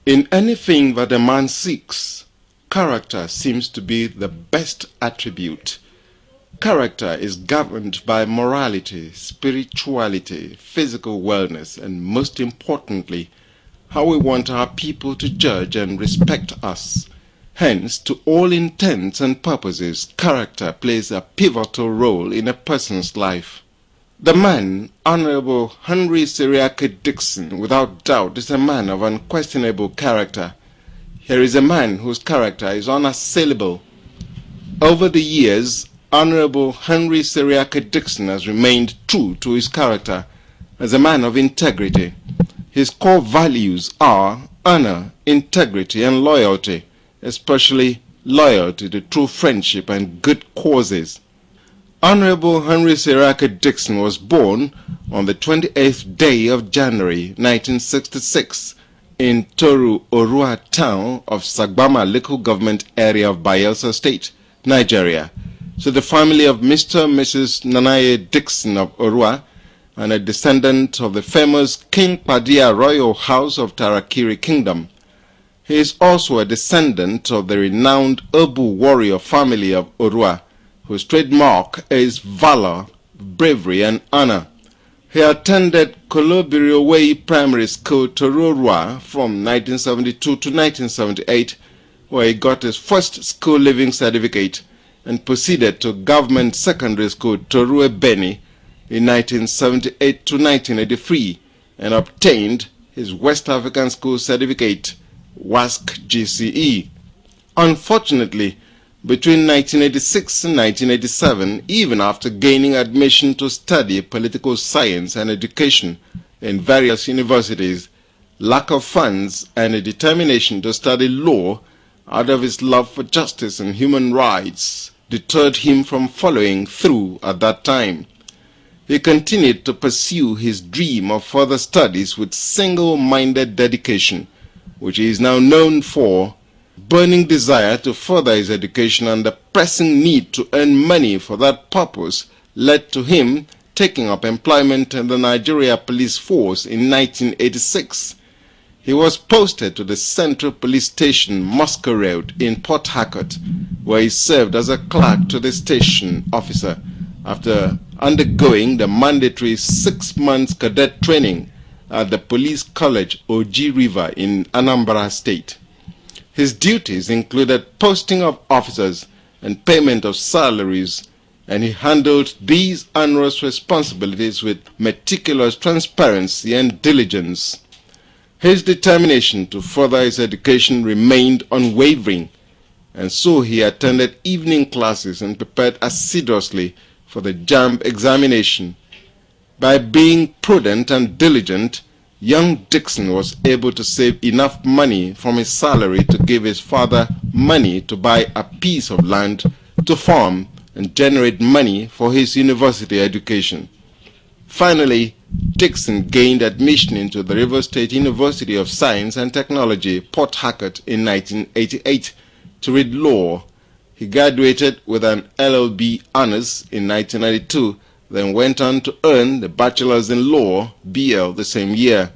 In anything that a man seeks, character seems to be the best attribute. Character is governed by morality, spirituality, physical wellness, and most importantly, how we want our people to judge and respect us. Hence, to all intents and purposes, character plays a pivotal role in a person's life. The man, Honorable Henry Seriake Dixon, without doubt is a man of unquestionable character. Here is a man whose character is unassailable. Over the years, Honorable Henry Seriake Dixon has remained true to his character as a man of integrity. His core values are honor, integrity, and loyalty, especially loyalty to true friendship and good causes. Honorable Henry Seriake Dixon was born on the 28th day of January 1966 in Toru Orua town of Sagbama local government area of Bayelsa State, Nigeria, to the family of Mr. and Mrs. Nanaye Dixon of Orua, and a descendant of the famous King Padia Royal House of Tarakiri Kingdom. He is also a descendant of the renowned Obu warrior family of Orua, whose trademark is valor, bravery, and honor. He attended Kolobiriowei Primary School, Tororua, from 1972 to 1978, where he got his first school leaving certificate, and proceeded to Government Secondary School, Torue Beni, in 1978 to 1983, and obtained his West African School certificate, WASC GCE. Unfortunately, between 1986 and 1987, even after gaining admission to study political science and education in various universities, lack of funds and a determination to study law out of his love for justice and human rights deterred him from following through at that time. He continued to pursue his dream of further studies with single-minded dedication, which he is now known for. Burning desire to further his education and the pressing need to earn money for that purpose led to him taking up employment in the Nigeria Police Force in 1986. He was posted to the Central Police Station Moscow Road in Port Harcourt, where he served as a clerk to the station officer after undergoing the mandatory 6 months cadet training at the Police College Oji River in Anambra State. His duties included posting of officers and payment of salaries, and he handled these onerous responsibilities with meticulous transparency and diligence. His determination to further his education remained unwavering, and so he attended evening classes and prepared assiduously for the JAMB examination. By being prudent and diligent, young Dixon was able to save enough money from his salary to give his father money to buy a piece of land to farm and generate money for his university education. Finally, Dixon gained admission into the River State University of Science and Technology, Port Harcourt, in 1988 to read law. He graduated with an LLB honors in 1992, then went on to earn the Bachelor's in Law, BL, the same year.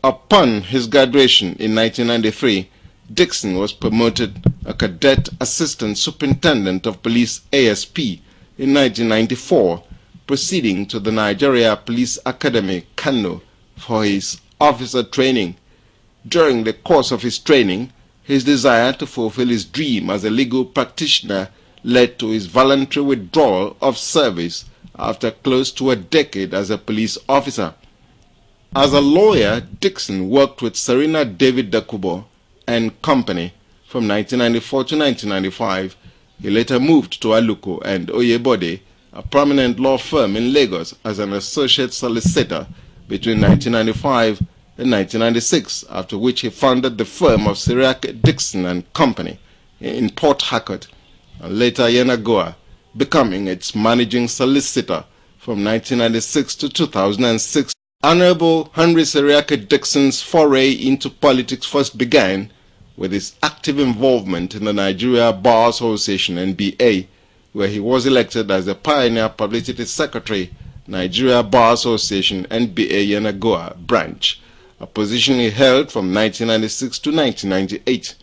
Upon his graduation in 1993, Dixon was promoted a Cadet Assistant Superintendent of Police ASP in 1994, proceeding to the Nigeria Police Academy, Kano, for his officer training. During the course of his training, his desire to fulfill his dream as a legal practitioner led to his voluntary withdrawal of service after close to a decade as a police officer. As a lawyer, Dixon worked with Serena David Dakubo and Company from 1994 to 1995. He later moved to Aluko and Oyebode, a prominent law firm in Lagos, as an associate solicitor between 1995 in 1996, after which he founded the firm of Cyriac Dixon and Company in Port Harcourt, and later Yenagoa, becoming its managing solicitor from 1996 to 2006. Honorable Henry Cyriac Dixon's foray into politics first began with his active involvement in the Nigeria Bar Association (NBA), where he was elected as the Pioneer Publicity Secretary, Nigeria Bar Association (NBA) Yenagoa branch, a position he held from 1996 to 1998.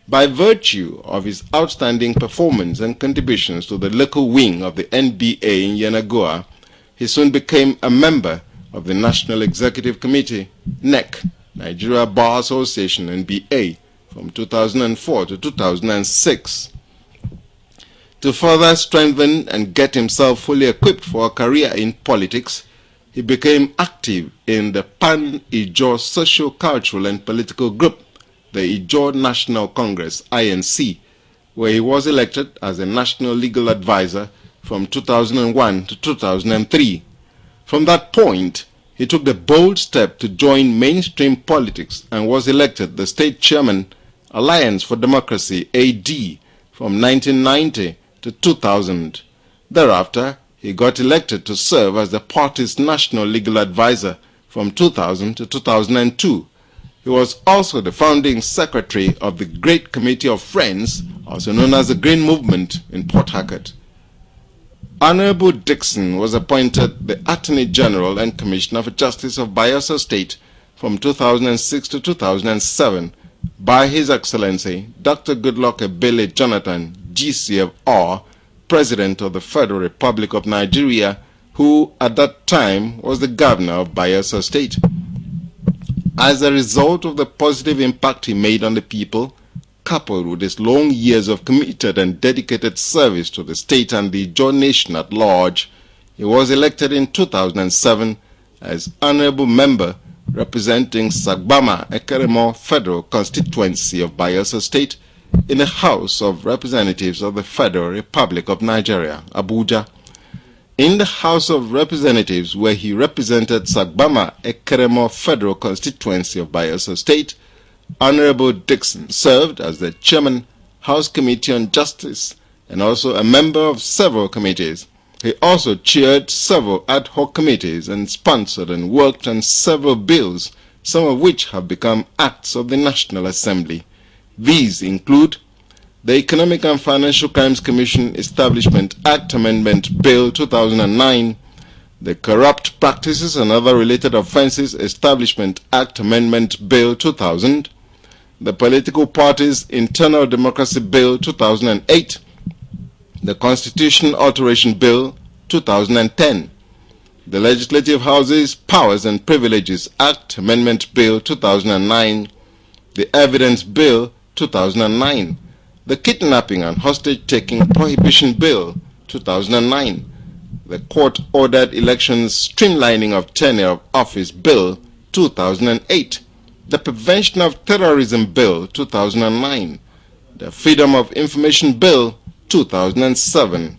By virtue of his outstanding performance and contributions to the local wing of the NBA in Yenagoa, he soon became a member of the National Executive Committee, NEC, Nigeria Bar Association (NBA), from 2004 to 2006. To further strengthen and get himself fully equipped for a career in politics, he became active in the Pan-Ijaw Social, Cultural and Political Group, the Ijaw National Congress (INC), where he was elected as a National Legal Advisor from 2001 to 2003. From that point, he took the bold step to join mainstream politics and was elected the State Chairman, Alliance for Democracy (AD), from 1990 to 2000. Thereafter, he got elected to serve as the party's National Legal Advisor from 2000 to 2002. He was also the founding secretary of the Great Committee of Friends, also known as the Green Movement, in Port Harcourt. Honorable Dixon was appointed the Attorney General and Commissioner for Justice of Bayelsa State from 2006 to 2007 by His Excellency Dr. Goodluck Ebele Jonathan, GCFR, President of the Federal Republic of Nigeria, who at that time was the Governor of Bayelsa State. As a result of the positive impact he made on the people, coupled with his long years of committed and dedicated service to the state and the Ijaw nation at large, he was elected in 2007 as Honorable Member representing Sagbama Ekeremo Federal Constituency of Bayelsa State in the House of Representatives of the Federal Republic of Nigeria, Abuja. In the House of Representatives, where he represented Sagbama Ekeremo Federal Constituency of Bayelsa State, Honorable Dixon served as the Chairman, House Committee on Justice, and also a member of several committees. He also chaired several ad hoc committees and sponsored and worked on several bills, some of which have become acts of the National Assembly. These include the Economic and Financial Crimes Commission Establishment Act Amendment Bill 2009, the Corrupt Practices and Other Related Offences Establishment Act Amendment Bill 2000, the Political Parties Internal Democracy Bill 2008, the Constitution Alteration Bill 2010, the Legislative Houses Powers and Privileges Act Amendment Bill 2009, the Evidence Bill 2009, the Kidnapping and Hostage-Taking Prohibition Bill 2009, the Court-Ordered Elections Streamlining of Tenure of Office Bill 2008, the Prevention of Terrorism Bill 2009, the Freedom of Information Bill 2007.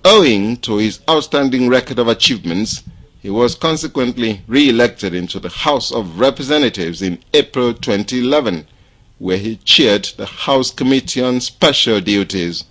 Owing to his outstanding record of achievements, he was consequently re-elected into the House of Representatives in April 2011, where he chaired the House Committee on Special Duties.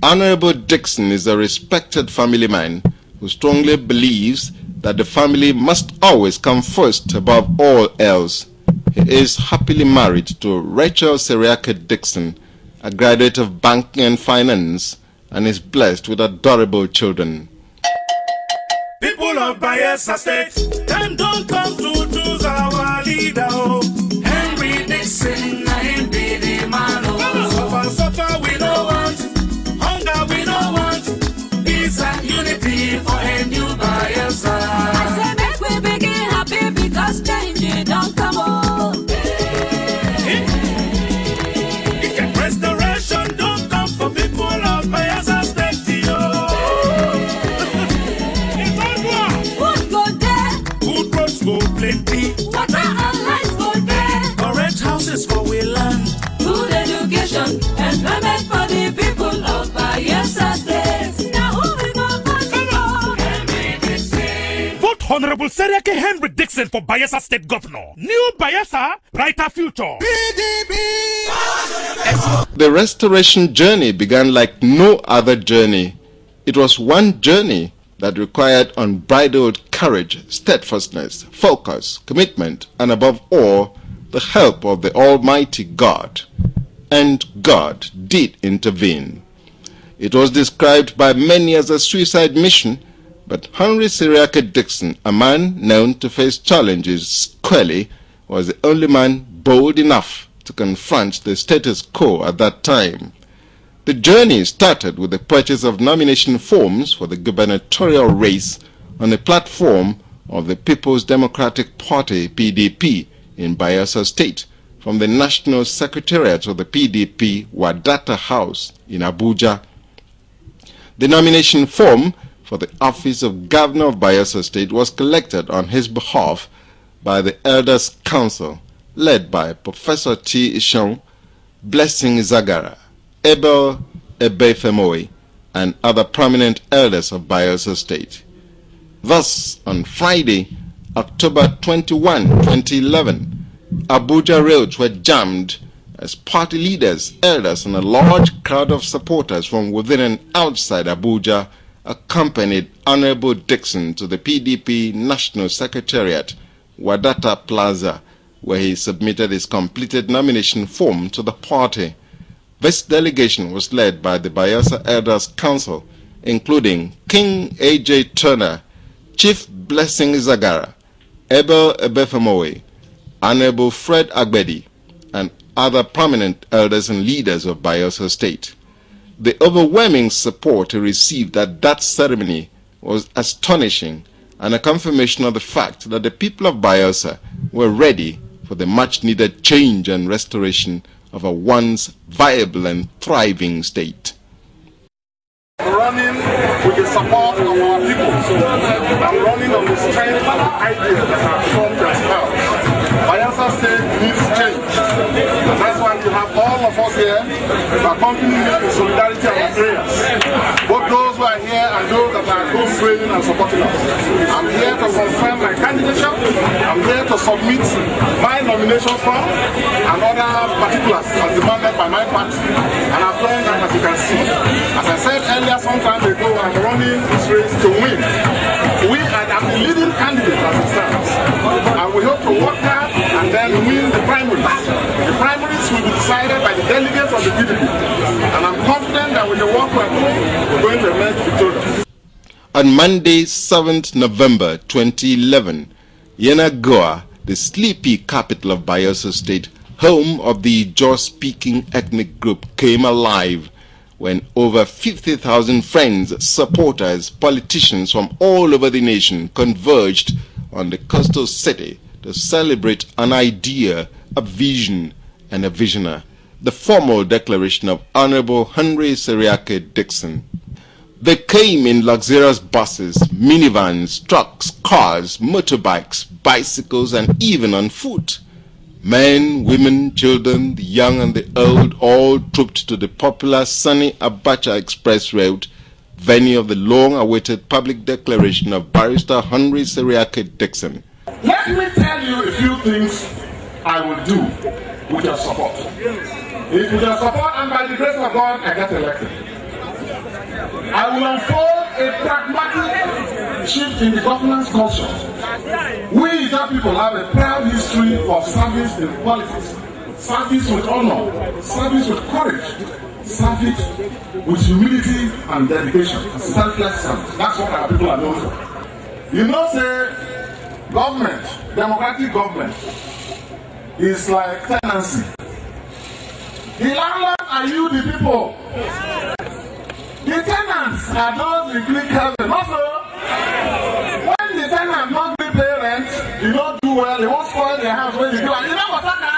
Honorable Dixon is a respected family man who strongly believes that the family must always come first above all else. He is happily married to Rachel Cyriac Dixon, a graduate of Banking and Finance, and is blessed with adorable children. People of Bayelsa State, time don't come to choose our leader. Henry Dixon, I be the man. Suffer we don't want, hunger we don't want, peace and unity for a new Bayelsa. I say make we begin happy because change don't come on. Restoration don't come for people of Bayelsa State. Food go there, Good roads go plenty, water and light go there, correct houses for we land, good education, employment for the people of Bayelsa State. Now who we go vote for? Vote Honorable Cyriac Henry Dixon. Dixon for Bayelsa State Governor. New Bayelsa, brighter future. The restoration journey began like no other journey. It was one journey that required unbridled courage, steadfastness, focus, commitment, and above all, the help of the Almighty God. And God did intervene. It was described by many as a suicide mission, but Henry Seriake Dixon, a man known to face challenges squarely, was the only man bold enough to confront the status quo at that time. The journey started with the purchase of nomination forms for the gubernatorial race on the platform of the People's Democratic Party (PDP) in Bayelsa State from the National Secretariat of the PDP Wadata House in Abuja. The nomination form for the office of Governor of Bayelsa State was collected on his behalf by the Elders Council, led by Professor T. Ishon, Blessing Zagara, Abel Ebefemoe, and other prominent elders of Bayelsa State. Thus, on Friday, October 21, 2011, Abuja roads were jammed as party leaders, elders, and a large crowd of supporters from within and outside Abuja accompanied Honorable Dixon to the PDP National Secretariat, Wadata Plaza, where he submitted his completed nomination form to the party. This delegation was led by the Bayelsa Elders Council, including King A.J. Turner, Chief Blessing Zagara, Abel Ebefemoe, Honorable Fred Agbedi, and other prominent elders and leaders of Bayelsa State. The overwhelming support he received at that ceremony was astonishing and a confirmation of the fact that the people of Bayelsa were ready for the much-needed change and restoration of a once viable and thriving state. Running with the support of our people, and running on the strength and ideas that have formed themselves. Bayelsa State needs change. And that's why you have all of us here accompanying me in solidarity and prayers. Both those who are here and those that are home training and supporting us. I'm here to confirm my candidature. I'm here to submit my nomination form and other particulars as demanded by my party. And I've done that, as you can see. As I said earlier, some time ago, I'm running this race to win. I'm the leading candidate as it stands. And we hope to work hard and then win the primaries. The primaries will be decided by the delegates of the PDP. And I'm confident that with the work we're doing, we're going to emerge victorious. On Monday, 7th November 2011, Yenagoa, the sleepy capital of Bayelsa State, home of the Jaw-speaking ethnic group, came alive when over 50,000 friends, supporters, politicians from all over the nation converged on the coastal city to celebrate an idea, a vision, and a visionary, the formal declaration of Honorable Henry Seriake Dixon. They came in luxurious buses, minivans, trucks, cars, motorbikes, bicycles, and even on foot. Men, women, children, the young and the old all trooped to the popular Sunny Abacha Express Road, venue of the long-awaited public declaration of Barrister Henry Seriake Dixon. Let me tell you a few things I will do with your support. If with your support and by the grace of God I get elected, I will unfold a pragmatic shift in the governance culture. We, young people, have a proud history of service in politics. Service with honor, service with courage, service with humility and dedication, selfless service. That's what our people are known for. You know, say, government, democratic government, is like tenancy. The landlords are you, the people. The tenants are those in click heaven. Also, when the tenant not pay rent, you don't do well, they won't spoil their house when you do. And you know what's happening?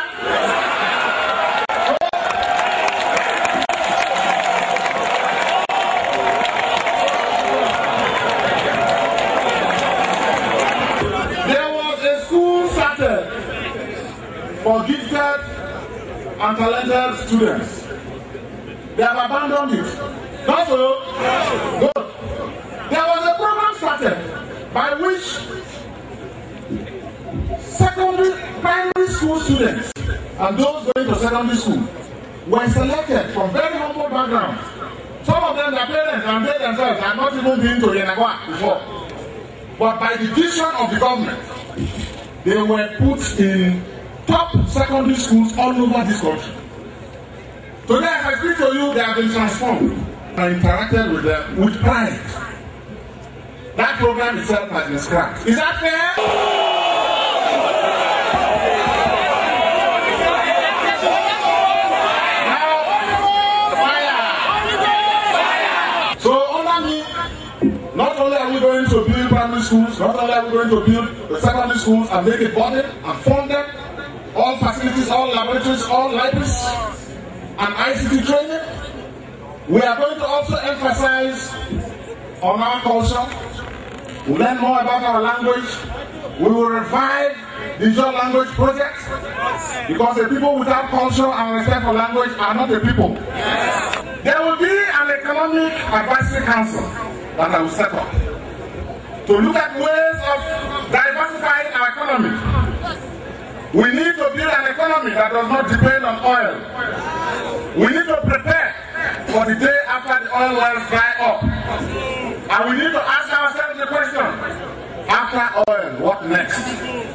There was a school started for gifted and talented students. They have abandoned it. Also, good. There was a program started by which primary school students and those going to secondary school were selected from very humble backgrounds. Some of them, their parents and they themselves had not even been to Yenagoa before. But by the decision of the government, they were put in top secondary schools all over this country. Today, as I speak to you, they have been transformed. I interacted with them with pride. That program itself has been scrapped. Is that fair? Not only are we going to build primary schools, not only are we going to build the secondary schools and make it funded and fund them, all facilities, all laboratories, all libraries, and ICT training, we are going to also emphasize on our culture. We'll learn more about our language. We will revive the Digital Language Project, because the people without culture and respect for language are not the people. There will be an economic advisory council that I will set up to look at ways of diversifying our economy. We need to build an economy that does not depend on oil. We need to prepare for the day after the oil wells dry up. And we need to ask ourselves the question, after oil, what next?